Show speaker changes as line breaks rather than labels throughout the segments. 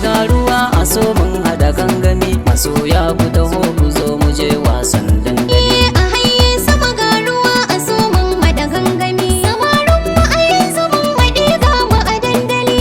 ga ruwa a so mun hada gangami, masoya ku taho ku zo mu je wasan dandali.
A haye sama ga ruwa a so mun hada gangami, samarin mu a yanzu mun haɗe ga mu a dandali.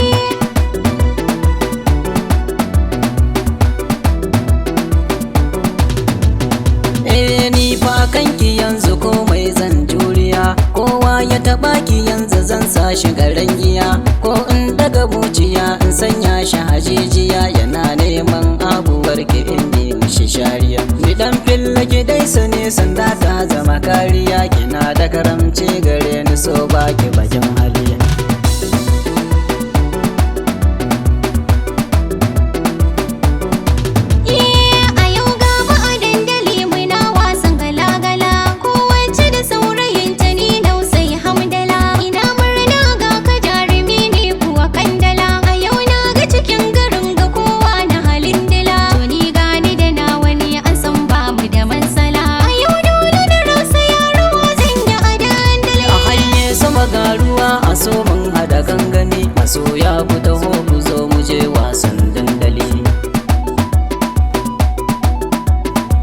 Ni fa kanki yanzu komai zan juriya, kowa ya taɓa ki yanzu zan sa shi garan giya, ko in daga buciya in sanya shi hajijiya, yana neman abubuwar ki in yi mishi shariya. Ni dan filla ki dai sane sanda ta zama kariya, kina da karamci gare ni so baki bakin haliya. Masoya ku taho ku zo mu je wasan dandali.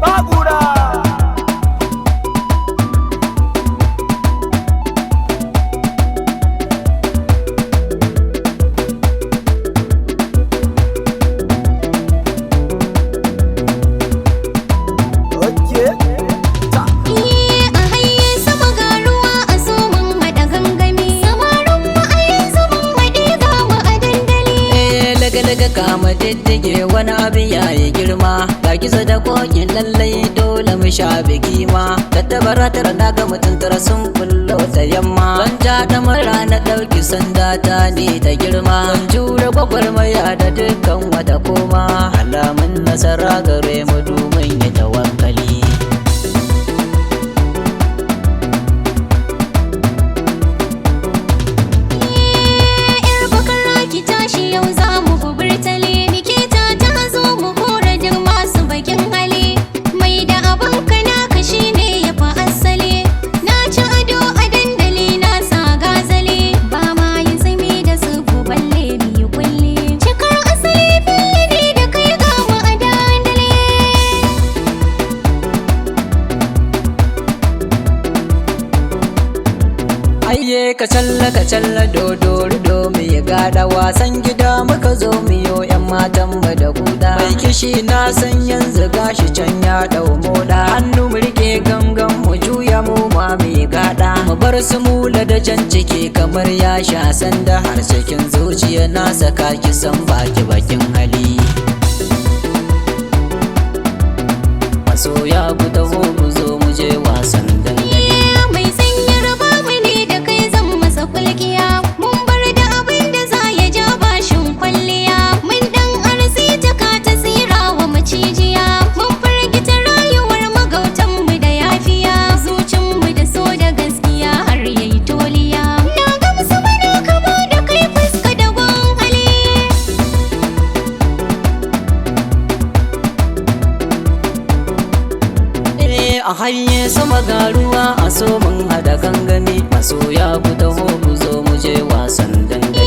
Bagura
daga kama diddige wani abin yayi girma, ga gizo da kokin lallai dole mu sha biki ma. Tattabaratar na ga mutuntara sun bullo ta yamma, ban ja da mara na ɗauki sanda ta ne ta girma, ban jure gwagwarmaya da dukkan wata koma, alamun nasara gare mu domin ya tawakkali. Ka challa dodori domi ya gada wasan gida muka zo miyo yan matan mu da guda. Mai kishi na san yanzu gashi can ya dau moda, hannu mu rike gangan mu juya mu ma mai gada, mu bar su mula da jan ciki kamar ya sha sanda, har cikin zuciya na saka ki san baki bakin hali. Masoya ku taho ku zo mu je wasan dandali. A haye sama ga ruwa a so mun hada gangami, masoya ku taho ku zo mu je wasan dandali.